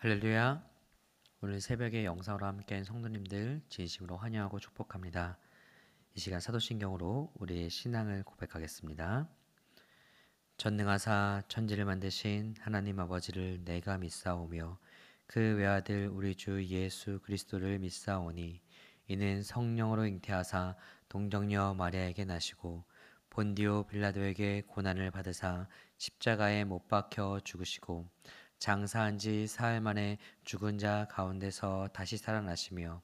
할렐루야. 오늘 새벽에 영상으로 함께한 성도님들 진심으로 환영하고 축복합니다. 이 시간 사도신경으로 우리의 신앙을 고백하겠습니다. 전능하사 천지를 만드신 하나님 아버지를 내가 믿사오며 그 외아들 우리 주 예수 그리스도를 믿사오니 이는 성령으로 잉태하사 동정녀 마리아에게 나시고 본디오 빌라도에게 고난을 받으사 십자가에 못 박혀 죽으시고 장사한 지 사흘 만에 죽은 자 가운데서 다시 살아나시며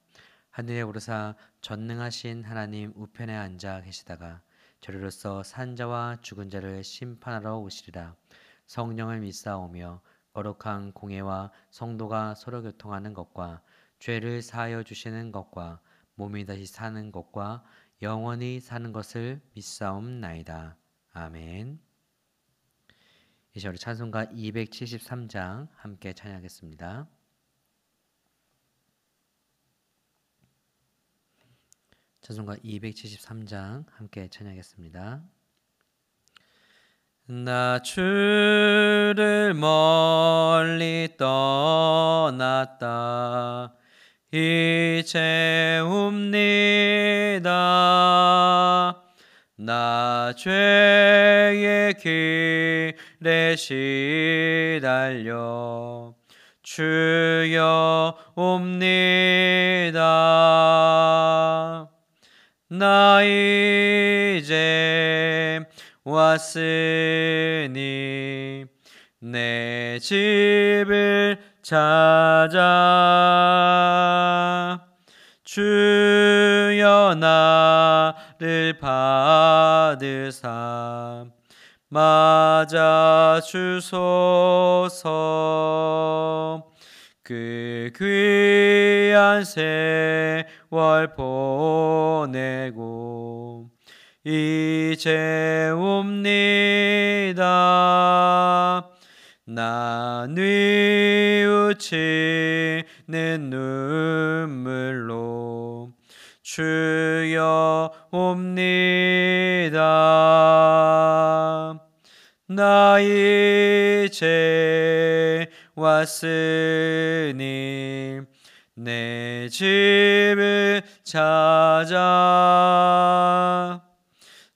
하늘에 오르사 전능하신 하나님 우편에 앉아 계시다가 저리로서 산 자와 죽은 자를 심판하러 오시리라. 성령을 믿사오며 거룩한 공예와 성도가 서로 교통하는 것과 죄를 사하여 주시는 것과 몸이 다시 사는 것과 영원히 사는 것을 믿사옵나이다. 아멘. 이제 우리 찬송가 273장 함께 찬양하겠습니다. 찬송가 273장 함께 찬양하겠습니다. 나 주를 멀리 떠났다 이제 옵니다. 나 죄의 길에 시달려 주여 옵니다. 나 이제 왔으니 내 집을 찾아 주여 나를 받으사 맞아 주소서. 그 귀한 세월 보내고 이제 옵니다. 나 뉘우치는 눈물로 주여 옵니다. 나 이제 왔으니 내 집을 찾아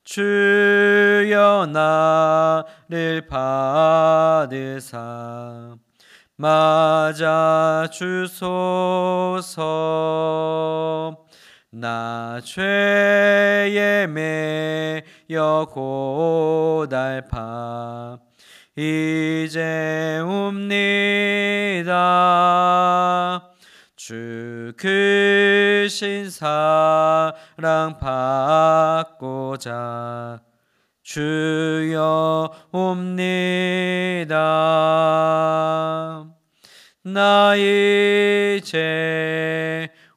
주여 나를 받으사 맞아 주소서. 나 죄에 매여 고달파 이제 옵니다. 주 크신 사랑 받고자 주여 옵니다. 나 이제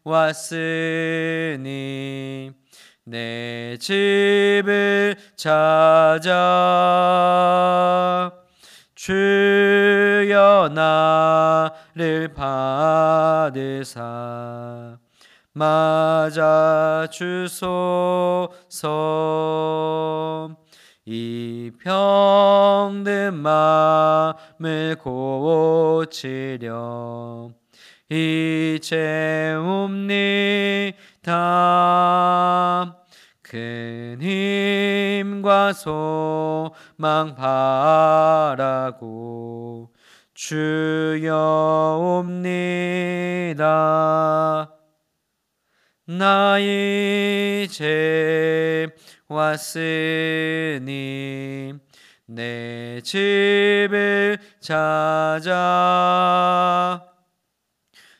왔으니 내 집을 찾아 주여 나를 받으사 맞아 주소서. 이 병든 마음을 고치려 이제 옵니다. 큰 힘과 소망 바라고 주여 옵니다. 나 이제 왔으니 내 집을 찾아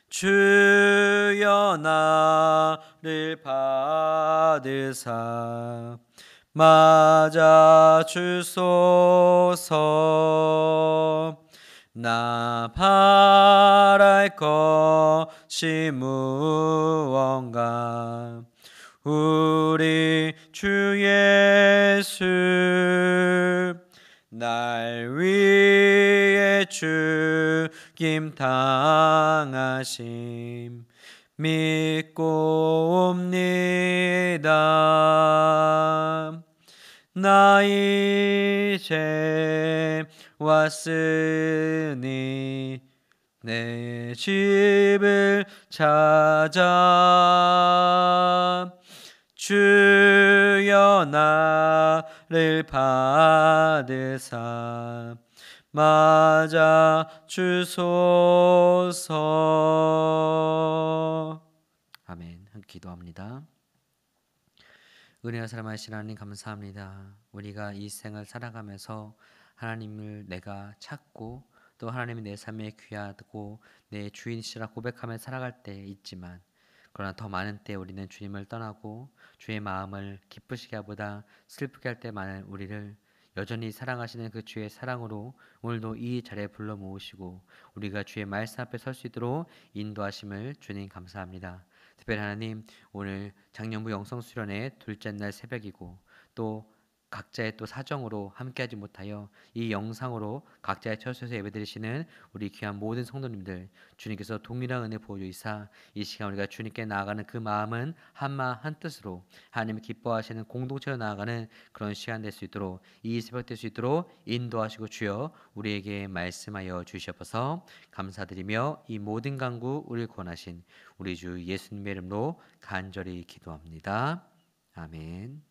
주여 나를 받으사 맞아 주소서. 나 바랄 것이 무언가 우리 주 예수 날 위해 죽임 당하심 믿고 옵니다. 나 이제 왔으니 내 집을 찾아 주여 나를 받으사 맞아 주소서. 아멘. 기도합니다. 은혜와 사랑하신 하나님 감사합니다. 우리가 이 생을 살아가면서 하나님을 내가 찾고 또 하나님이 내 삶에 귀하고 내 주인이시라 고백하며 살아갈 때 있지만, 그러나 더 많은 때 우리는 주님을 떠나고 주의 마음을 기쁘시게 하보다 슬프게 할 때 많은 우리를 여전히 사랑하시는 그 주의 사랑으로 오늘도 이 자리에 불러 모으시고 우리가 주의 말씀 앞에 설 수 있도록 인도하심을 주님 감사합니다. 특별히 하나님, 오늘 장년부 영성 수련의 둘째 날 새벽이고 또 각자의 또 사정으로 함께하지 못하여 이 영상으로 각자의 처소에서 예배드리시는 우리 귀한 모든 성도님들, 주님께서 동일한 은혜 보여주이사 이 시간 우리가 주님께 나아가는 그 마음은 한마음 한뜻으로 하나님을 기뻐하시는 공동체로 나아가는 그런 시간 될 수 있도록, 이 새벽 될 수 있도록 인도하시고 주여 우리에게 말씀하여 주시옵소서. 감사드리며 이 모든 간구 우리를 구원하신 우리 주 예수님의 이름으로 간절히 기도합니다. 아멘.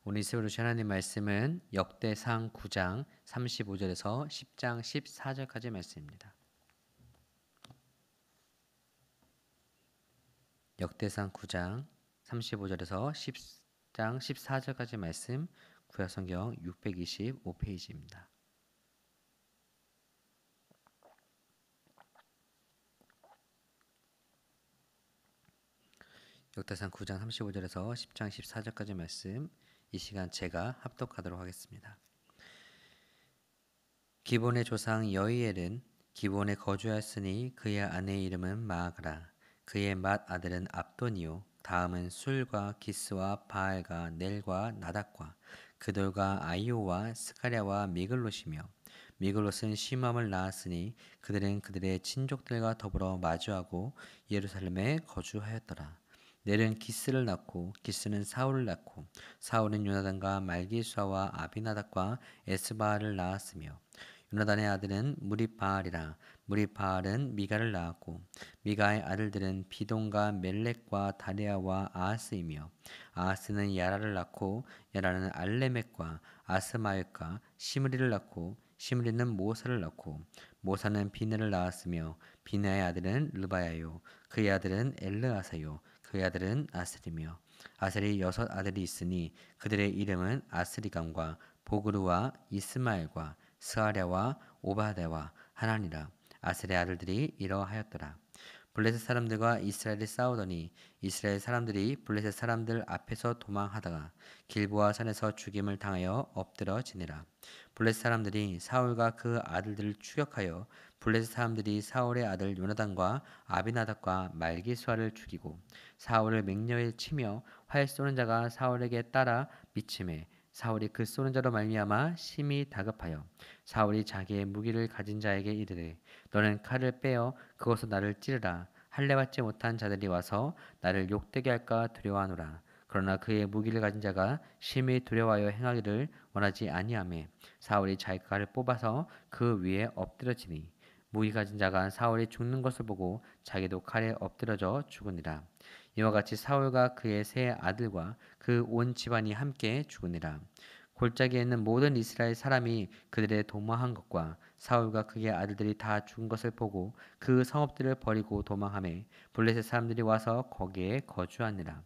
오늘 새로 주신 하나님 말씀은 역대상 9장 35절에서 10장 14절까지 말씀입니다. 역대상 9장 35절에서 10장 14절까지 말씀, 구약성경 625페이지입니다. 역대상 9장 35절에서 10장 14절까지 말씀, 이 시간 제가 합독하도록 하겠습니다. 기본의 조상 여이엘은 기본에 거주하였으니 그의 아내의 이름은 마아그라. 그의 맏아들은 압돈이요 다음은 술과 기스와 바알과 넬과 나닥과 그돌과 아이오와 스가랴와 미글롯이며, 미글롯은 시므함을 낳았으니 그들은 그들의 친족들과 더불어 마주하고 예루살렘에 거주하였더라. 넬은 기스를 낳고 기스는 사울을 낳고 사울은 요나단과 말기수아와 아비나답과 에스바알을 낳았으며, 요나단의 아들은 무리바알이라. 무리바알은 미가를 낳았고 미가의 아들들은 비돈과 멜렉과 다레아와 아하스이며, 아하스는 야라를 낳고 야라는 알레멕과 아스마엘과 시므리를 낳고 시므리는 모사를 낳고 모사는 비느를 낳았으며, 비느의 아들은 르바야요 그의 아들은 엘르아사요 그의 아들은 아슬이며, 아슬이 6 아들이 있으니 그들의 이름은 아스리감과 보그루와 이스마엘과 스아랴와 오바데와 하나니라. 아슬의 아들들이 이러하였더라. 블레셋 사람들과 이스라엘이 싸우더니 이스라엘 사람들이 블레셋 사람들 앞에서 도망하다가 길보아 산에서 죽임을 당하여 엎드러 지내라. 블레셋 사람들이 사울과 그 아들들을 추격하여 블레셋 사람들이 사울의 아들 요나단과 아비나답과 말기수아를 죽이고 사울을 맹렬히 치며 활 쏘는 자가 사울에게 따라 미침해 사울이 그 쏘는 자로 말미암아 심히 다급하여 사울이 자기의 무기를 가진 자에게 이르되 너는 칼을 빼어 그것으로 나를 찌르라. 할례받지 못한 자들이 와서 나를 욕되게 할까 두려워하노라. 그러나 그의 무기를 가진 자가 심히 두려워하여 행하기를 원하지 아니하매 사울이 자기 칼을 뽑아서 그 위에 엎드러지니, 무기 가진 자가 사울이 죽는 것을 보고 자기도 칼에 엎드러져 죽으니라. 이와 같이 사울과 그의 세 아들과 그 온 집안이 함께 죽으니라. 골짜기에 있는 모든 이스라엘 사람이 그들의 도망한 것과 사울과 그의 아들들이 다 죽은 것을 보고 그 성읍들을 버리고 도망하매 블레셋 사람들이 와서 거기에 거주하니라.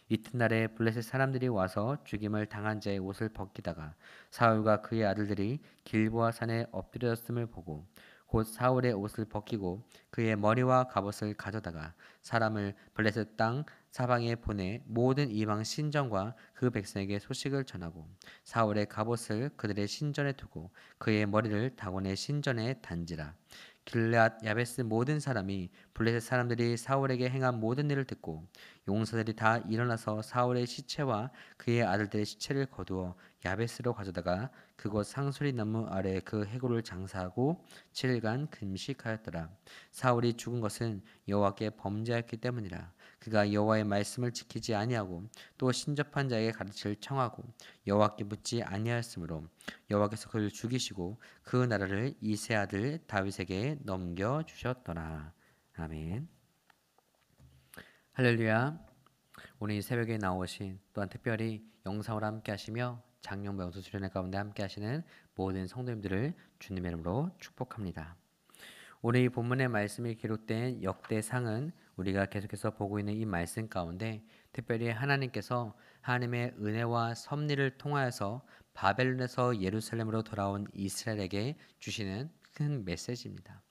이튿날에 블레셋 사람들이 와서 죽임을 당한 자의 옷을 벗기다가 사울과 그의 아들들이 길보아 산에 엎드렸음을 보고 곧 사울의 옷을 벗기고 그의 머리와 갑옷을 가져다가 사람을 블레셋 땅 사방에 보내 모든 이방 신전과 그 백성에게 소식을 전하고 사울의 갑옷을 그들의 신전에 두고 그의 머리를 다곤의 신전에 단지라. 길앗 야베스 모든 사람이 블레셋 사람들이 사울에게 행한 모든 일을 듣고 용사들이 다 일어나서 사울의 시체와 그의 아들들의 시체를 거두어 야베스로 가져다가 그곳 상수리 나무 아래 그 해골을 장사하고 7일간 금식하였더라. 사울이 죽은 것은 여호와께 범죄하였기 때문이라. 그가 여호와의 여호와의 말씀을 지키지 아니하고 또 신접한 자에게 가르침을 청하고 여호와께 묻지 아니하였으므로 여호와께서 그를 죽이시고 그 나라를 이세 아들 다윗에게 넘겨 주셨더라. 아멘. 할렐루야. 오늘 이 새벽에 나오신 또한 특별히 영상으로 함께 하시며 장령 명수 수련회 가운데 함께 하시는 모든 성도님들을 주님의 이름으로 축복합니다. 오늘 이 본문의 말씀이 기록된 역대상은 우리가 계속해서 보고 있는 이 말씀 가운데 특별히 하나님께서 하나님의 은혜와 섭리를 통하여서 바벨론에서 예루살렘으로 돌아온 이스라엘에게 주시는 큰 메시지입니다.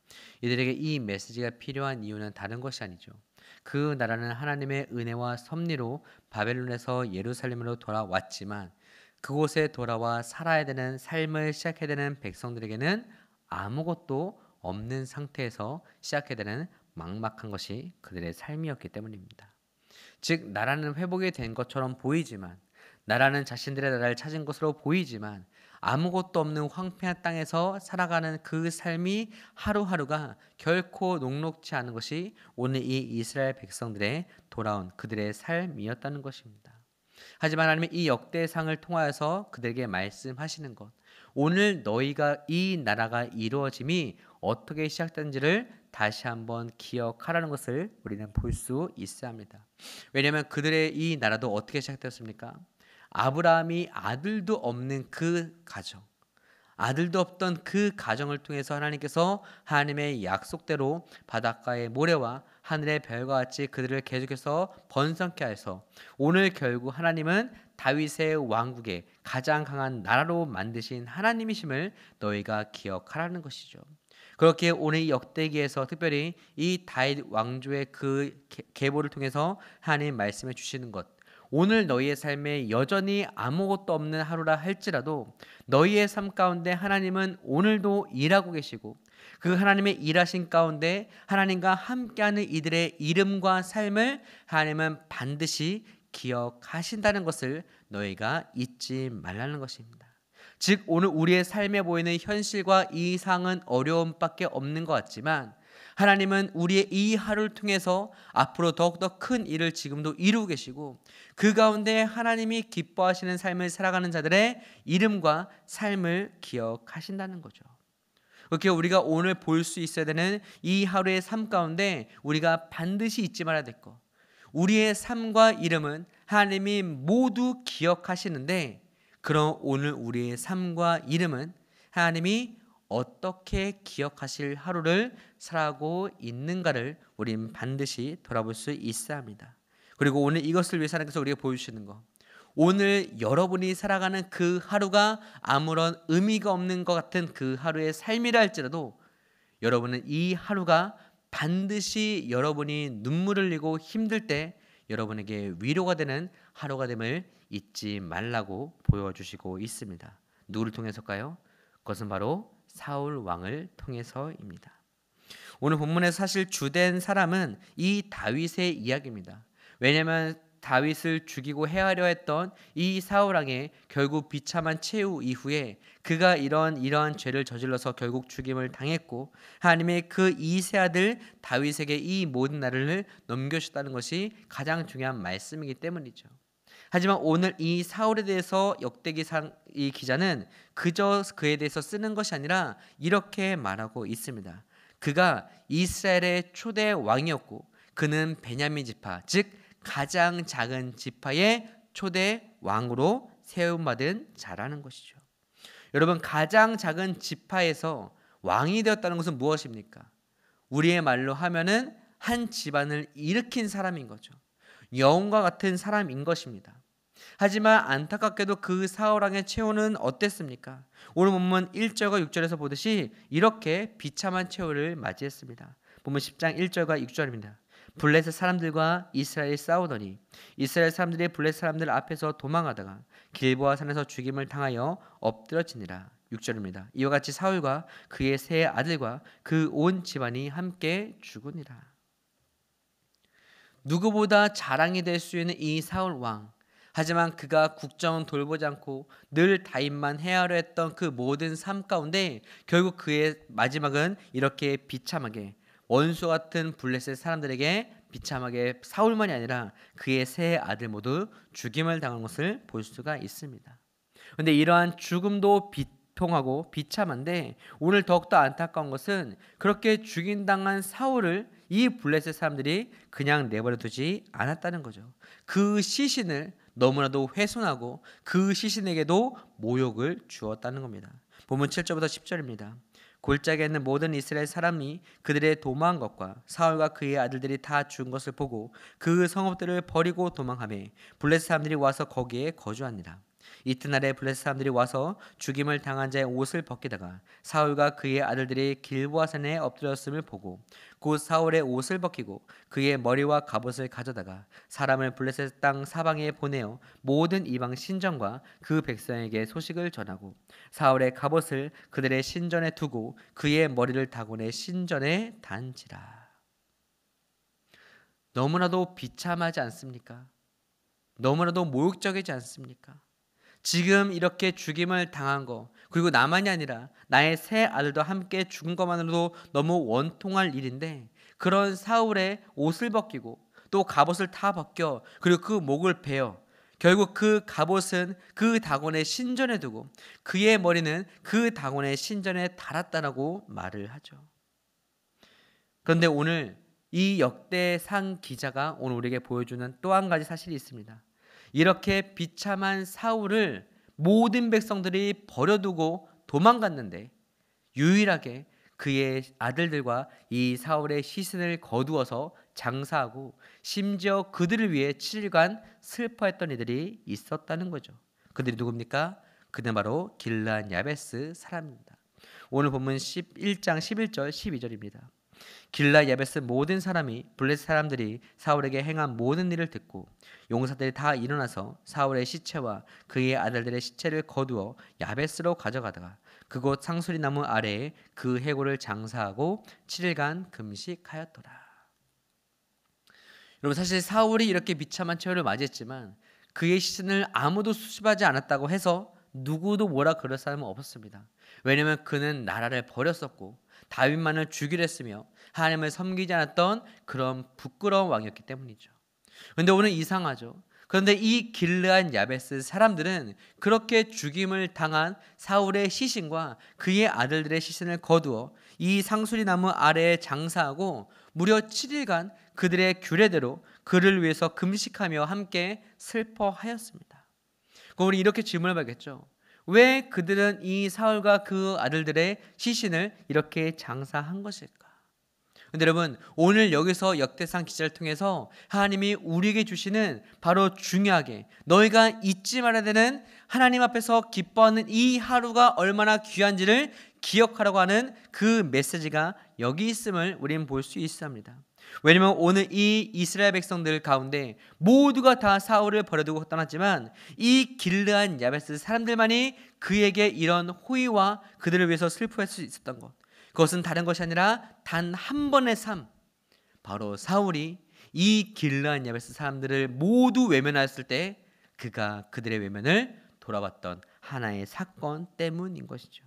이들에게 이 메시지가 필요한 이유는 다른 것이 아니죠. 그 나라는 하나님의 은혜와 섭리로 바벨론에서 예루살렘으로 돌아왔지만 그곳에 돌아와 살아야 되는 삶을 시작해야 되는 백성들에게는 아무것도 없는 상태에서 시작해야 되는 막막한 것이 그들의 삶이었기 때문입니다. 즉 나라는 회복이 된 것처럼 보이지만 나라는 자신들의 나라를 찾은 것으로 보이지만 아무것도 없는 황폐한 땅에서 살아가는 그 삶이 하루하루가 결코 녹록지 않은 것이 오늘 이 이스라엘 백성들의 돌아온 그들의 삶이었다는 것입니다. 하지만 하나님의 이 역대상을 통하여서 그들에게 말씀하시는 것, 오늘 너희가 이 나라가 이루어짐이 어떻게 시작된지를 다시 한번 기억하라는 것을 우리는 볼 수 있어야 합니다. 왜냐하면 그들의 이 나라도 어떻게 시작되었습니까? 아브라함이 아들도 없는 그 가정, 아들도 없던 그 가정을 통해서 하나님께서 하나님의 약속대로 바닷가의 모래와 하늘의 별과 같이 그들을 계속해서 번성케 하여서 오늘 결국 하나님은 다윗의 왕국의 가장 강한 나라로 만드신 하나님이심을 너희가 기억하라는 것이죠. 그렇게 오늘 이 역대기에서 특별히 이 다윗 왕조의 그 계보를 통해서 하나님 말씀해 주시는 것, 오늘 너희의 삶에 여전히 아무것도 없는 하루라 할지라도 너희의 삶 가운데 하나님은 오늘도 일하고 계시고 그 하나님의 일하신 가운데 하나님과 함께하는 이들의 이름과 삶을 하나님은 반드시 기억하신다는 것을 너희가 잊지 말라는 것입니다. 즉 오늘 우리의 삶에 보이는 현실과 이상은 어려움밖에 없는 것 같지만 하나님은 우리의 이 하루를 통해서 앞으로 더욱더 큰 일을 지금도 이루고 계시고 그 가운데 하나님이 기뻐하시는 삶을 살아가는 자들의 이름과 삶을 기억하신다는 거죠. 그렇게 우리가 오늘 볼 수 있어야 되는 이 하루의 삶 가운데 우리가 반드시 잊지 말아야 될 것, 우리의 삶과 이름은 하나님이 모두 기억하시는데 그럼 오늘 우리의 삶과 이름은 하나님이 어떻게 기억하실 하루를 살아가고 있는가를 우리는 반드시 돌아볼 수 있어야 합니다. 그리고 오늘 이것을 위해서 하나님께서 우리에게 보여주시는 것, 오늘 여러분이 살아가는 그 하루가 아무런 의미가 없는 것 같은 그 하루의 삶이라 할지라도 여러분은 이 하루가 반드시 여러분이 눈물을 흘리고 힘들 때 여러분에게 위로가 되는 하루가 됨을 잊지 말라고 보여주시고 있습니다. 누구를 통해서일까요? 그것은 바로 사울 왕을 통해서입니다. 오늘 본문에서 사실 주된 사람은 이 다윗의 이야기입니다. 왜냐하면 다윗을 죽이고 해하려 했던 이 사울 왕의 결국 비참한 최후 이후에 그가 이러한 죄를 저질러서 결국 죽임을 당했고 하나님의 그 이세 아들 다윗에게 이 모든 나라를 넘겨주셨다는 것이 가장 중요한 말씀이기 때문이죠. 하지만 오늘 이 사울에 대해서 역대기상 이 기자는 그저 그에 대해서 쓰는 것이 아니라 이렇게 말하고 있습니다. 그가 이스라엘의 초대 왕이었고 그는 베냐민 지파, 즉 가장 작은 지파의 초대 왕으로 세움받은 자라는 것이죠. 여러분, 가장 작은 지파에서 왕이 되었다는 것은 무엇입니까? 우리의 말로 하면은 한 집안을 일으킨 사람인 거죠. 여운과 같은 사람인 것입니다. 하지만 안타깝게도 그 사울왕의 최후는 어땠습니까? 오늘 본문 1절과 6절에서 보듯이 이렇게 비참한 최후를 맞이했습니다. 본문 10장 1절과 6절입니다. 블레셋 사람들과 이스라엘이 싸우더니 이스라엘 사람들이 블레셋 사람들 앞에서 도망하다가 길보아 산에서 죽임을 당하여 엎드러지니라. 6절입니다. 이와 같이 사울과 그의 세 아들과 그 온 집안이 함께 죽으니라. 누구보다 자랑이 될 수 있는 이 사울 왕, 하지만 그가 국정은 돌보지 않고 늘 다윗만 해하려 했던 그 모든 삶 가운데 결국 그의 마지막은 이렇게 비참하게 원수 같은 블레셋 사람들에게 비참하게 사울만이 아니라 그의 세 아들 모두 죽임을 당한 것을 볼 수가 있습니다. 그런데 이러한 죽음도 비통하고 비참한데 오늘 더욱더 안타까운 것은 그렇게 죽임당한 사울을 이 블레셋 사람들이 그냥 내버려 두지 않았다는 거죠. 그 시신을 너무나도 훼손하고 그 시신에게도 모욕을 주었다는 겁니다. 본문 7절부터 10절입니다. 골짜기에 있는 모든 이스라엘 사람이 그들의 도망한 것과 사울과 그의 아들들이 다 죽은 것을 보고 그 성읍들을 버리고 도망하며 블레셋 사람들이 와서 거기에 거주하니라. 이튿날에 블레셋 사람들이 와서 죽임을 당한 자의 옷을 벗기다가 사울과 그의 아들들이 길보아산에 엎드렸음을 보고 곧 사울의 옷을 벗기고 그의 머리와 갑옷을 가져다가 사람을 블레셋 땅 사방에 보내어 모든 이방 신전과 그 백성에게 소식을 전하고 사울의 갑옷을 그들의 신전에 두고 그의 머리를 다곤의 신전에 단지라. 너무나도 비참하지 않습니까? 너무나도 모욕적이지 않습니까? 지금 이렇게 죽임을 당한 거, 그리고 나만이 아니라 나의 세 아들도 함께 죽은 것만으로도 너무 원통할 일인데 그런 사울의 옷을 벗기고 또 갑옷을 다 벗겨 그리고 그 목을 베어 결국 그 갑옷은 그 다곤의 신전에 두고 그의 머리는 그 다곤의 신전에 달았다라고 말을 하죠. 그런데 오늘 이 역대상 기자가 오늘 우리에게 보여주는 또 한 가지 사실이 있습니다. 이렇게 비참한 사울을 모든 백성들이 버려두고 도망갔는데 유일하게 그의 아들들과 이 사울의 시신을 거두어서 장사하고 심지어 그들을 위해 7일간 슬퍼했던 이들이 있었다는 거죠. 그들이 누굽니까? 그들 바로 길르앗 야베스 사람입니다. 오늘 본문 11장 11절 12절입니다. 길르앗 야베스 모든 사람이 블레셋 사람들이 사울에게 행한 모든 일을 듣고 용사들이 다 일어나서 사울의 시체와 그의 아들들의 시체를 거두어 야베스로 가져가다가 그곳 상수리 나무 아래에 그 해골을 장사하고 7일간 금식하였더라. 여러분, 사실 사울이 이렇게 비참한 처해를 맞이했지만 그의 시신을 아무도 수습하지 않았다고 해서 누구도 뭐라 그럴 사람은 없었습니다. 왜냐하면 그는 나라를 버렸었고 다윗만을 죽이려 했으며 하나님을 섬기지 않았던 그런 부끄러운 왕이었기 때문이죠. 그런데 오늘 이상하죠. 그런데 이 길르앗 야베스 사람들은 그렇게 죽임을 당한 사울의 시신과 그의 아들들의 시신을 거두어 이 상수리 나무 아래에 장사하고 무려 7일간 그들의 규례대로 그를 위해서 금식하며 함께 슬퍼하였습니다. 그럼 우리 이렇게 질문을 받겠죠. 왜 그들은 이 사울과 그 아들들의 시신을 이렇게 장사한 것일까? 근데 여러분, 오늘 여기서 역대상 기자를 통해서 하나님이 우리에게 주시는 바로 중요하게 너희가 잊지 말아야 되는 하나님 앞에서 기뻐하는 이 하루가 얼마나 귀한지를 기억하라고 하는 그 메시지가 여기 있음을 우리는 볼 수 있습니다. 왜냐하면 오늘 이 이스라엘 백성들 가운데 모두가 다 사울을 버려두고 떠났지만 이 길르앗 야베스 사람들만이 그에게 이런 호의와 그들을 위해서 슬퍼할 수 있었던 것, 그것은 다른 것이 아니라 단 한 번의 삶, 바로 사울이 이 길르앗 야베스 사람들을 모두 외면하였을 때 그가 그들의 외면을 돌아봤던 하나의 사건 때문인 것이죠.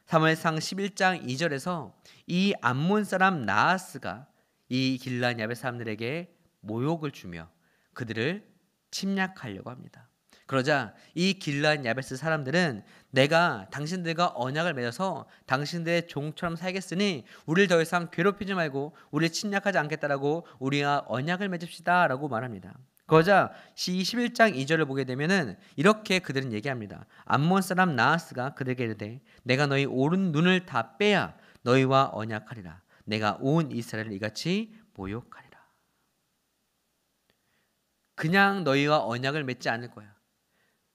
사무엘상 11장 2절에서 이 암몬 사람 나하스가 이 길르앗 야베스 사람들에게 모욕을 주며 그들을 침략하려고 합니다. 그러자 이 길르앗 야베스 사람들은 내가 당신들과 언약을 맺어서 당신들의 종처럼 살겠으니 우리를 더 이상 괴롭히지 말고 우리를 침략하지 않겠다라고 우리와 언약을 맺읍시다 라고 말합니다. 그러자 11장 2절을 보게 되면은 이렇게 그들은 얘기합니다. 암몬 사람 나하스가 그들에게 이르되 내가 너희 오른 눈을 다 빼야 너희와 언약하리라. 내가 온 이스라엘을 이같이 모욕하리라. 그냥 너희와 언약을 맺지 않을 거야.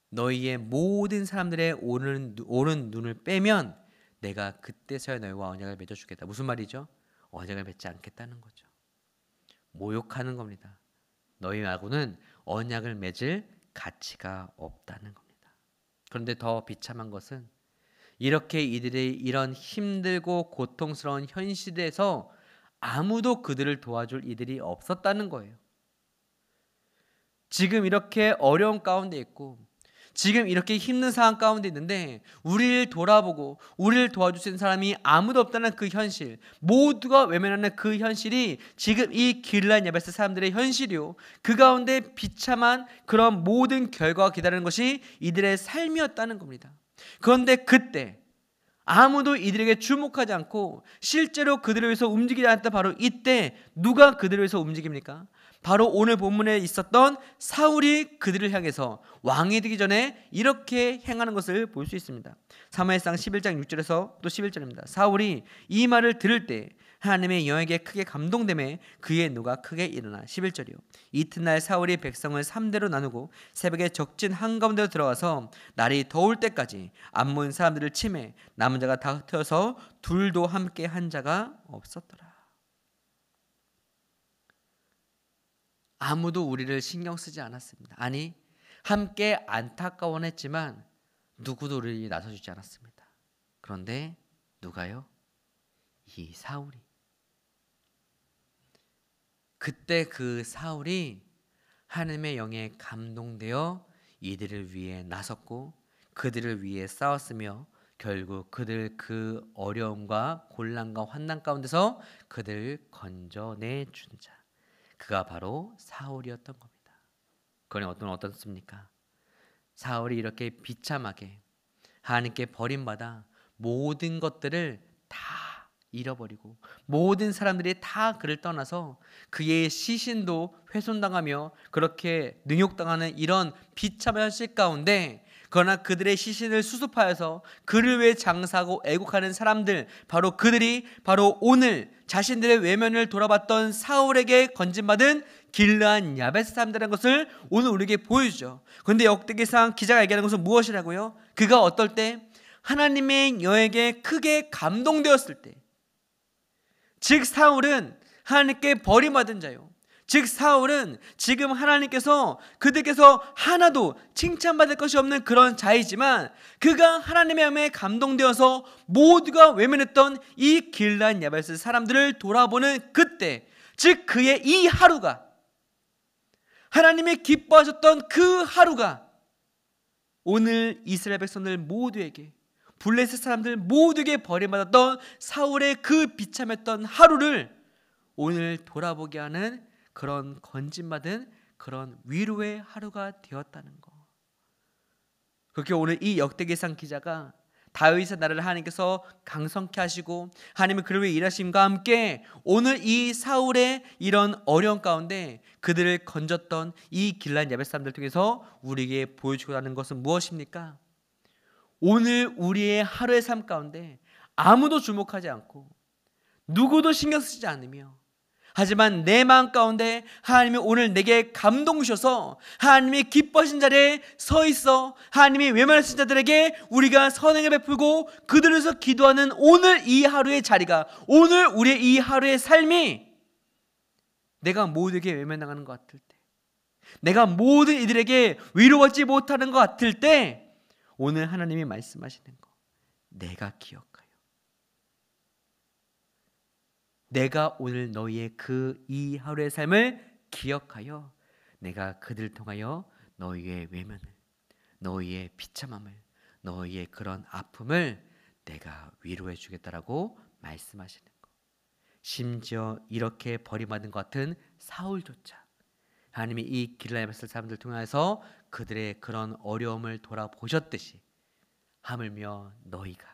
너희의 모든 사람들의 오른 눈을 빼면 내가 그때서야 너희와 언약을 맺어주겠다. 무슨 말이죠? 언약을 맺지 않겠다는 거죠. 모욕하는 겁니다. 너희 말고는 언약을 맺을 가치가 없다는 겁니다. 그런데 더 비참한 것은 이렇게 이들이 이런 힘들고 고통스러운 현실에서 아무도 그들을 도와줄 이들이 없었다는 거예요. 지금 이렇게 어려운 가운데 있고 지금 이렇게 힘든 상황 가운데 있는데 우리를 돌아보고 우리를 도와주시는 사람이 아무도 없다는 그 현실, 모두가 외면하는 그 현실이 지금 이 길르앗 야베스 사람들의 현실이요, 그 가운데 비참한 그런 모든 결과가 기다리는 것이 이들의 삶이었다는 겁니다. 그런데 그때 아무도 이들에게 주목하지 않고 실제로 그들을 위해서 움직이지 않았다. 바로 이때 누가 그들을 위해서 움직입니까? 바로 오늘 본문에 있었던 사울이 그들을 향해서 왕이 되기 전에 이렇게 행하는 것을 볼 수 있습니다. 사무엘상 11장 6절에서 또 11절입니다. 사울이 이 말을 들을 때 하나님의 영에게 크게 감동되매 그의 누가 크게 일어나. 11절이요. 이튿날 사울이 백성을 3대로 나누고 새벽에 적진 한가운데로 들어가서 날이 더울 때까지 암몬 사람들을 치매 남은 자가 다 흩어서 둘도 함께 한 자가 없었더라. 아무도 우리를 신경 쓰지 않았습니다. 아니, 함께 안타까워는 했지만 누구도 우리를 나서주지 않았습니다. 그런데 누가요? 이 사울이. 그때 그 사울이 하나님의 영에 감동되어 이들을 위해 나섰고 그들을 위해 싸웠으며 결국 그들 그 어려움과 곤란과 환난 가운데서 그들을 건져내 준 자, 그가 바로 사울이었던 겁니다. 그건 어떻습니까? 사울이 이렇게 비참하게 하나님께 버림받아 모든 것들을 다 잃어버리고 모든 사람들이 다 그를 떠나서 그의 시신도 훼손당하며 그렇게 능욕당하는 이런 비참한 현실 가운데, 그러나 그들의 시신을 수습하여서 그를 위해 장사하고 애국하는 사람들, 바로 그들이 바로 오늘 자신들의 외면을 돌아봤던 사울에게 건진받은 길르앗 야베스 사람들이라는 것을 오늘 우리에게 보여주죠. 그런데 역대기상 기자가 얘기하는 것은 무엇이라고요? 그가 어떨 때? 하나님의 영에게 크게 감동되었을 때, 즉 사울은 하나님께 버림받은 자요, 즉 사울은 지금 하나님께서 그들께서 하나도 칭찬받을 것이 없는 그런 자이지만 그가 하나님의 마음에 감동되어서 모두가 외면했던 이 길르앗 야베스 사람들을 돌아보는 그때, 즉 그의 이 하루가, 하나님이 기뻐하셨던 그 하루가 오늘 이스라엘 백성들 모두에게, 블레셋 사람들 모두에게 버림받았던 사울의 그 비참했던 하루를 오늘 돌아보게 하는 그런 건진받은 그런 위로의 하루가 되었다는 것. 그렇게 오늘 이 역대기상 기자가 다윗의 나라를 하나님께서 강성케 하시고 하나님의 그를 위해 일하심과 함께 오늘 이 사울의 이런 어려운 가운데 그들을 건졌던 이 길르앗 야베스 사람들 통해서 우리에게 보여주고 하는 것은 무엇입니까? 오늘 우리의 하루의 삶 가운데 아무도 주목하지 않고 누구도 신경 쓰지 않으며, 하지만 내 마음 가운데 하나님이 오늘 내게 감동 주셔서 하나님이 기뻐하신 자리에 서 있어 하나님이 외면하신 자들에게 우리가 선행을 베풀고 그들을 위해서 기도하는 오늘 이 하루의 자리가, 오늘 우리의 이 하루의 삶이 내가 모두에게 외면당하는 것 같을 때, 내가 모든 이들에게 위로받지 못하는 것 같을 때 오늘 하나님이 말씀하시는 거, 내가 기억하여, 내가 오늘 너희의 그 이 하루의 삶을 기억하여 내가 그들을 통하여 너희의 외면을, 너희의 비참함을, 너희의 그런 아픔을 내가 위로해 주겠다라고 말씀하시는 것. 심지어 이렇게 버림받은 것 같은 사울조차 하나님이 이 길르앗 야베스 사람들 통해서 그들의 그런 어려움을 돌아보셨듯이 하물며 너희가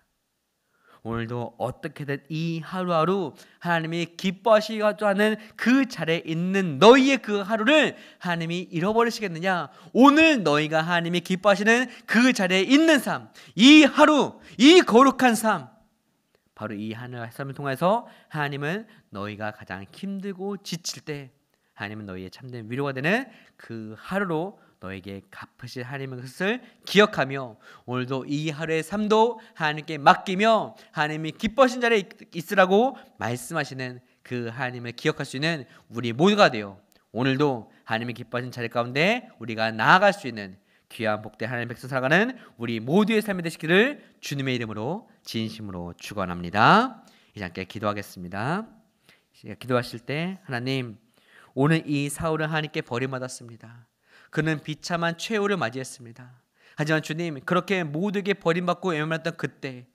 오늘도 어떻게든 이 하루하루 하나님이 기뻐하시고자 하는 그 자리에 있는 너희의 그 하루를 하나님이 잃어버리시겠느냐? 오늘 너희가 하나님이 기뻐하시는 그 자리에 있는 삶, 이 하루, 이 거룩한 삶, 바로 이 하나님의 삶을 통해서 하나님은 너희가 가장 힘들고 지칠 때 하나님은 너희의 참된 위로가 되는 그 하루로 너에게 갚으실 하나님의 것을 기억하며 오늘도 이 하루의 삶도 하나님께 맡기며 하나님이 기뻐하신 자리에 있으라고 말씀하시는 그 하나님을 기억할 수 있는 우리 모두가 되어 오늘도 하나님이 기뻐하신 자리 가운데 우리가 나아갈 수 있는 귀한 복된 하나님의 백성 살아가는 우리 모두의 삶이 되시기를 주님의 이름으로 진심으로 축원합니다. 이제 함께 기도하겠습니다. 기도하실 때 하나님, 오늘 이 사울은 하나님께 버림받았습니다. 그는 비참한 최후를 맞이했습니다. 하지만 주님, 그렇게 모두에게 버림받고 외면했던 그때,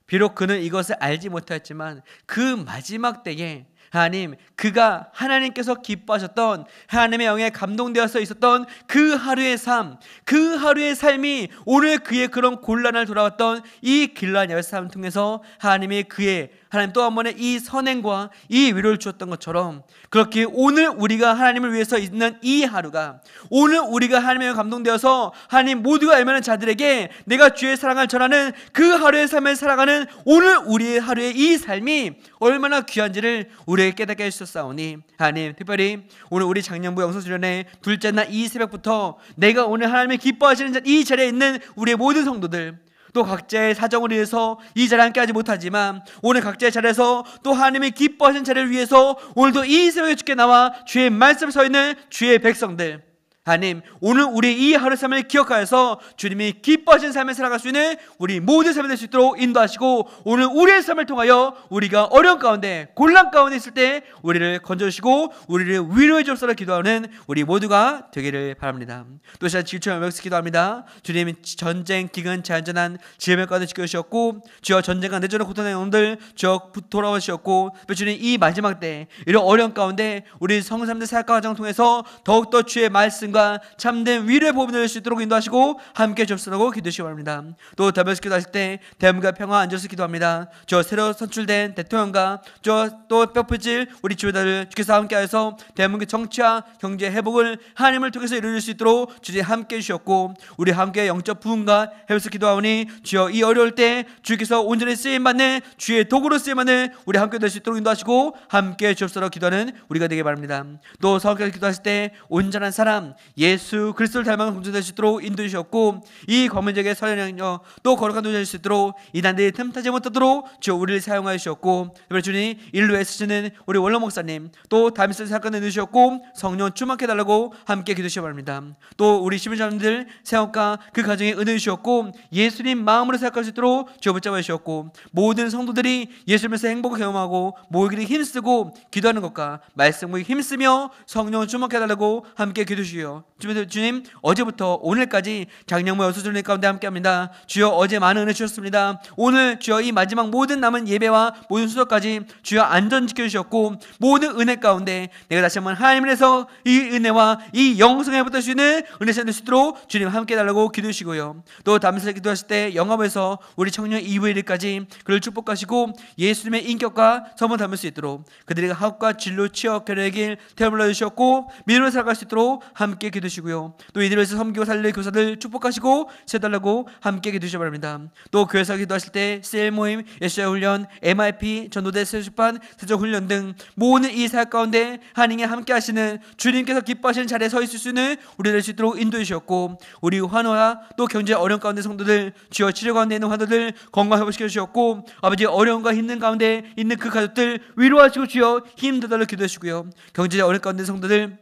비록 그는 이것을 알지 못하였지만 그 마지막 때에 하나님, 그가 하나님께서 기뻐하셨던 하나님의 영에 감동되어서 있었던 그 하루의 삶, 그 하루의 삶이 오늘 그의 그런 곤란을 돌아왔던 이 길란 야베스 삶을 통해서 하나님이 그의 하나님 또 한 번의 이 선행과 이 위로를 주었던 것처럼, 그렇게 오늘 우리가 하나님을 위해서 있는 이 하루가, 오늘 우리가 하나님의 감동되어서 하나님 모두가 알면은 자들에게 내가 주의 사랑을 전하는 그 하루의 삶을 살아가는 오늘 우리의 하루의 이 삶이 얼마나 귀한지를 우리에게 깨닫게 해주셨사오니, 하나님 특별히 오늘 우리 장년부 영성수련회 둘째 날 이 새벽부터 내가 오늘 하나님의 기뻐하시는 이 자리에 있는 우리의 모든 성도들, 또 각자의 사정을 위해서 이 자리에 함께하지 못하지만 오늘 각자의 자리에서 또 하나님의 기뻐하시는 자리를 위해서 오늘도 이 새벽에 주께 나와 주의 말씀을 서 있는 주의 백성들, 하나님 오늘 우리 이 하루 삶을 기억하여서 주님이 기뻐하시는 삶을 살아갈 수 있는 우리 모든 삶이 될 수 있도록 인도하시고, 오늘 우리의 삶을 통하여 우리가 어려운 가운데 곤란 가운데 있을 때 우리를 건져주시고 우리를 위로해 주옵소서 기도하는 우리 모두가 되기를 바랍니다. 또 시간 질투하며 명수 기도합니다. 주님, 전쟁, 기근, 자연재난, 질병 가운데 지켜주셨고, 주여 전쟁과 내전을 고통하는 영혼들 주여 돌아오셨고, 또 주님 이 마지막 때 이런 어려운 가운데 우리 성삼들 사역과 과정을 통해서 더욱더 주의 말씀과 참된 위로의 복음을 낼 수 있도록 인도하시고 함께 주옵소서 기도하시기 바랍니다. 또 대변식 기도하실 때 대한민국의 평화 안전을 기도합니다. 저 새로 선출된 대통령과 저 또 뼈풀질 우리 지도자들 주께서 함께하여서 대한민국의 정치와 경제 회복을 하나님을 통해서 이루어질 수 있도록 주님 함께 해주셨고, 우리 함께 영적 부흥과 회복을 기도하오니 주여 이 어려울 때 주께서 온전히 쓰임받는 주의 도구로 쓰임받는 우리 함께 될 수 있도록 인도하시고 함께 주옵소서 기도하는 우리가 되기 바랍니다. 또 성경에서 기도하실 때 온전한 사람 예수 그리스도를 닮은 공주될 수 있도록 인도해 주셨고, 이 검은색의 서련양녀 또 거룩한 도전될 수 있도록 이단들이 틈타지 못하도록 주여 우리를 사용하여 주셨고, 특별히 주님 인류에 쓰시는 우리 원로 목사님 또 다미스 사건을 넣으셨고 성령 충만케 해달라고 함께 기도하시기 바랍니다. 또 우리 시민자분들 생업과 그 가정에 은혜 주셨고 예수님 마음으로 생각할 수 있도록 주여 붙잡아 주셨고, 모든 성도들이 예수님에서 행복을 경험하고 모이기를 힘쓰고 기도하는 것과 말씀 모이기 힘쓰며 성령을 충만케 해달라고 함께 기도해 주시오. 주님, 어제부터 오늘까지 장영모 여수절례 가운데 함께합니다. 주여 어제 많은 은혜 주셨습니다. 오늘 주여 이 마지막 모든 남은 예배와 모든 수업까지 주여 안전 지켜주셨고, 모든 은혜 가운데 내가 다시 한번 하나님을 해서 이 은혜와 이 영성에 붙을 수 있는 은혜 시간 될 수 있도록 주님 함께 해달라고 기도하시고요. 또 다음에 기도하실 때 영업에서 우리 청년 2부일까지 그를 축복하시고 예수님의 인격과 성을 담을 수 있도록 그들의 학과 진로 취업 결혼의 길 태어물러 주셨고 믿음으로 살아갈 수 있도록 함께 기도하시고요. 또 이들을 위해서 섬기고 살릴 교사들 축복하시고 세달라고 함께 기도하시기 바랍니다. 또 교회에서 기도하실 때 CL 모임, 예수야 훈련, MIP, 전도대 세수반, 세적 훈련 등 모든 이 사역 가운데 하나님이 함께 하시는 주님께서 기뻐하시는 자리에 서 있을 수 있는 우리 될 수 있도록 인도해 주셨고, 우리 환호와 또 경제 어려운 가운데 성도들 주여 치료 가운데 있는 환도들 건강 회복시켜 주셨고, 아버지 어려움과 힘든 가운데 있는 그 가족들 위로하시고 주여 힘들다를 기도해 주시고요. 경제 어려운 가운데 성도들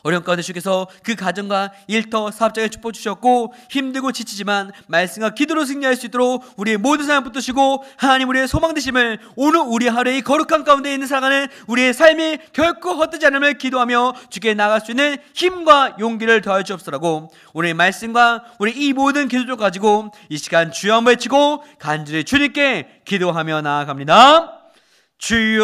어려운 가운데 주께서 그 가정과 일터 사업장에 축복 주셨고, 힘들고 지치지만 말씀과 기도로 승리할 수 있도록 우리의 모든 삶을 붙드시고 하나님 우리의 소망 되심을 오늘 우리 하루의 거룩한 가운데 있는 살아가는 우리의 삶이 결코 헛되지 않음을 기도하며 주께 나아갈 수 있는 힘과 용기를 더해 주옵소서라고 오늘 말씀과 우리 이 모든 기도를 가지고 이 시간 주여 한번 외치고 간절히 주님께 기도하며 나아갑니다. 주여,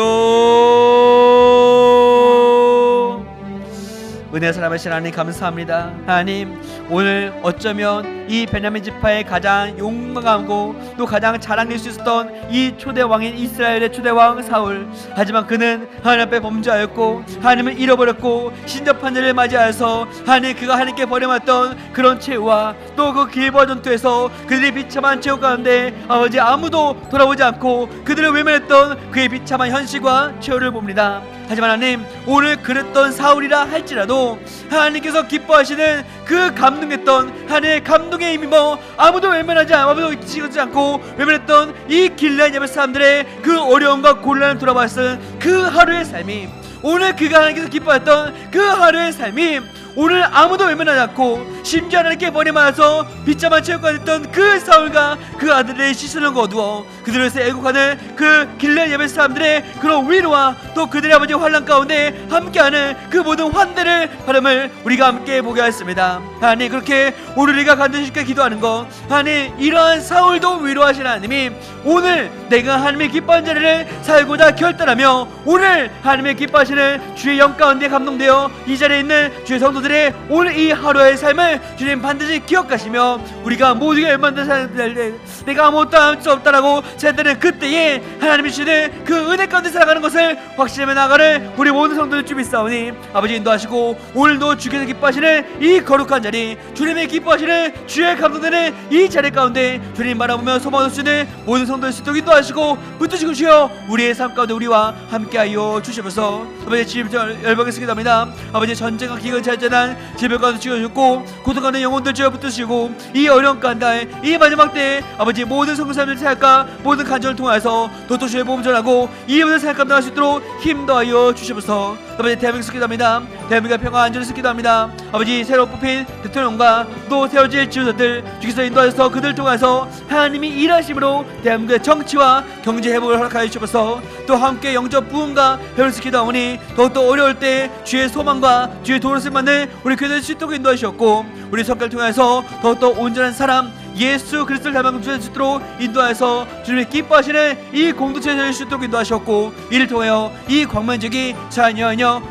은혜 사랑하신 하나님 감사합니다. 하나님, 오늘 어쩌면 이 베냐민 지파의 가장 용감하고 또 가장 자랑일 수 있었던 이 초대왕인 이스라엘의 초대왕 사울, 하지만 그는 하나님 앞에 범죄하였고 하나님을 잃어버렸고 신접한 자를 맞이하여서 하나님 그가 하나님께 버림받던 그런 최후와 또 그 길보아 전투에서 그들이 비참한 최후 가운데 아버지 아무도 돌아보지 않고 그들을 외면했던 그의 비참한 현실과 최후를 봅니다. 하지만 하나님, 오늘 그랬던 사울이라 할지라도 하나님께서 기뻐하시는 그 감동했던 하나님의 감동에 힘입어 아무도 외면하지 아무도 지지 않고 외면했던 이 길르앗 야베스 사람들의 그 어려움과 곤란을 돌아봤던 그 하루의 삶이, 오늘 그가 하나님께서 기뻐했던 그 하루의 삶이 오늘 아무도 외면하지 않고 심지어 하나님께 머리 맞아서 비참한 체육관 했던 그 사울과 그 아들의 시선을 거두어 그들에서 애국하는 그 길르앗 야벳 사람들의 그런 위로와 또 그들의 아버지 환난 가운데 함께하는 그 모든 환대를 바람을 우리가 함께 보게 하였습니다. 하나님, 그렇게 오늘 우리가 간절히 기도하는 것, 하나님, 이러한 사울도 위로하시는 하나님이 오늘 내가 하나님의 기뻐하는 자리를 살고자 결단하며 오늘 하나님의 기뻐하시는 주의 영 가운데 감동되어 이 자리에 있는 주의 성도들의 오늘 이 하루의 삶을 주님 반드시 기억하시며 우리가 모두가 열만한 삶을 내가 아무것도 할 수 없다라고 생각되는 그때에 하나님이 주시는 그 은혜 가운데 살아가는 것을 확신하며 나가는 우리 모든 성도들 주 믿사오니 아버지 인도하시고 오늘도 주께서 기뻐하시는 이 거룩한 자리, 주님의 기뻐하시는 주의 감동되는 이 자리 가운데 주님 바라보며 소망 없이는 모든 성도들 수 있도록 인도하시고 붙드시고 주여 우리의 삶 가운데 우리와 함께하여 주시면서 아버지 지금 열방에 쓰기도합니다. 아버지 전쟁과 기근 잘재난 질병 가운데 지켜주셨고 고통하는 영혼들 주여 붙드시고 이 어려운 가운데 이 마지막 때에 아버지 모든 성도사님들 생각과 모든 간절을 통하여서 도토주의 보험 전하고 이 모든 생각 감당할 수 있도록 힘도하여 주시면서 아버지 대한민국 쓰기도합니다. 대한민국의 평화 안전을 쓰기도합니다. 아버지 새로 뽑힌 대통령과 또 세워질 지도자들 주께서 인도하셔서 그들 통해서 하나님이 일하심으로 대한민국의 정치와 경제 회복을 허락하여 주셔서 또 함께 영적 부흥과 회복을 시키다오니 더욱더 어려울 때 주의 소망과 주의 도를 쓰는 우리 교회들 수 있도록 인도하셨고 우리 성결을 통해서 더욱더 온전한 사람 예수 그리스도를 닮은 수 있도록 인도하여서 주님의 기뻐하시는 이 공동체에 될 수 있도록 인도하셨고 이를 통하여 이 광명적이 자녀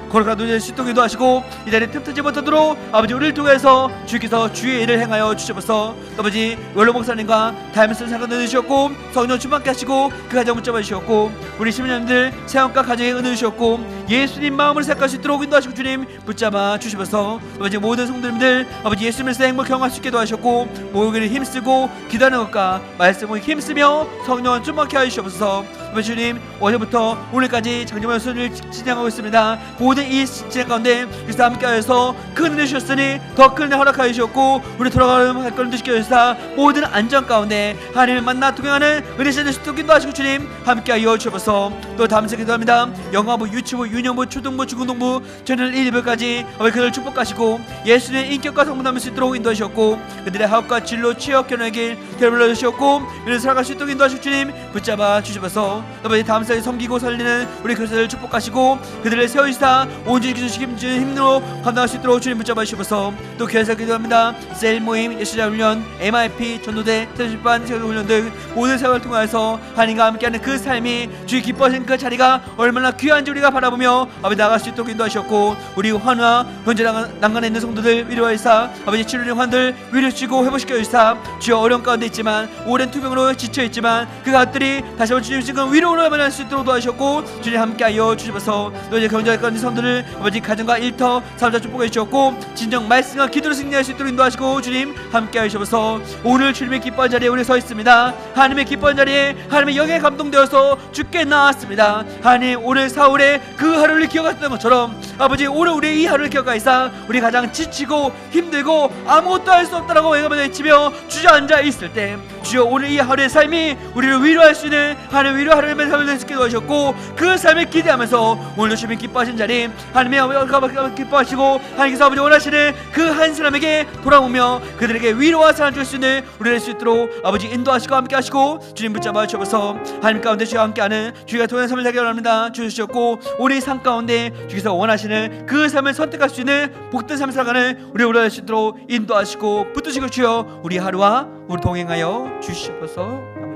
거룩한 노래를 수 있도록 인도하시고 이 자리에 틈타지 못하도록 아버지 우리를 통해서 주께서 주의 일을 행하여 주셔서 아버지 원로 목사님과 닮은 상관 넣으셨고 성령 충만케 하시고 그 가정 붙잡아 주셨고 우리 시민님들 세원과 가정에 은혜 주셨고 예수님 마음을 생각할 수 있도록 인도하시고 주님 붙잡아 주시면서 아버지 모든 성도님들 아버지 예수님에서 행복 경험할 수 있게도 하셨고 모욕을 힘쓰고 기도하는 것과 말씀을 힘쓰며 성령을 충만케 하시옵소서. 주님 어제부터 오늘까지 장정말 수련을 진행하고 있습니다. 모든 이 진행 가운데 그리스도 함께하여서 큰 은혜 주셨으니 더 큰 은혜 허락하여 주셨고 우리 돌아가는 할 것을 지켜주시사 모든 안전 가운데 하나님을 만나 동행하는 은혜 시간을 수도기도 하시고 주님 함께하여 주옵소서. 또 다음 세계 기도합니다. 영화부, 유치부, 유년부, 초등부, 중고등부 저는 1, 2부까지 아버지 그들을 축복하시고 예수님의 인격과 성분 담을 수 있도록 인도하셨고 그들의 학업과 진로, 취업, 결혼의 길 결론을 주셨고 이를 살아갈 수 있도록 인도하시고 주님 붙잡아 주시옵소서. 아버지 다음 세대 섬기고 살리는 우리 교사들을 축복하시고 그들을 세우시사 온전히 기주시키는 힘으로 감당할 수 있도록 주님 붙잡아 주시옵소서. 또 교회에서 기도합니다. 셀 모임, 예수자 훈련, MIP, 전도대, 세술반, 세술훈련 등 모든 생활을 통하여서 하나님과 함께하는 그 삶이 주의 기뻐하신 그 자리가 얼마나 귀한지 우리가 바라보며 아버지 나갈 수 있도록 인도하셨고 우리 환우와 현재 난간에 있는 성도들 위로하시사 아버지 치료된 환들 위로시키고 회복시켜 주시사 주여 어려운 가운데 있지만 오랜 투병으로 지쳐있지만 그 것들이 다시 한번 주님 지금 위로로 만날 수 있도록 도와주셨고 주님 함께하여 주시면서 또 이제 경제할 가운데 성도들 아버지 가정과 일터 사업자 축복해 주셨고 진정 말씀과 기도로 승리할 수 있도록 인도하시고 주님 함께하여 주셔서 오늘 주님의 기뻐한 자리에 우리 서 있습니다. 하나님의 기뻐한 자리에 하나님의 영에 감동되어서 주께 나왔습니다. 하나님 오늘 사울의 그 하루를 기억하셨던 것처럼 아버지 오늘 우리의 이 하루를 기억하시사 우리 가장 지치고 힘들고 아무것도 할 수 없다라고 외가면서 외치며 주저앉아 있을 때 주여 오늘 이 하루의 삶이 우리를 위로할 수 있는 하나님 위로하려면 삶을 낼 수 있게 도와주셨고 그 삶을 기대하면서 오늘도 주님 기뻐하신 자리 하나님의 아버지가 기뻐하시고 하나님께서 아버지 원하시는 그 한 사람에게 돌아오며 그들에게 위로와 사랑 줄 수 있는 우리를 할 수 있도록 아버지 인도하시고 함께 하시고 주님 붙잡아 주셔서 하나님 가운데 주와 함께하는 주가 통한 삶을 살게 원합니다. 주셨고 우리 삶 가운데 주께서 원하시는 그 삶을 선택할 수 있는 복된 삶을 살아가는 우리 오래 할 수 있도록 인도하시고 붙드시고 주여 우리 하루와 우리 동행하여 주시옵소서.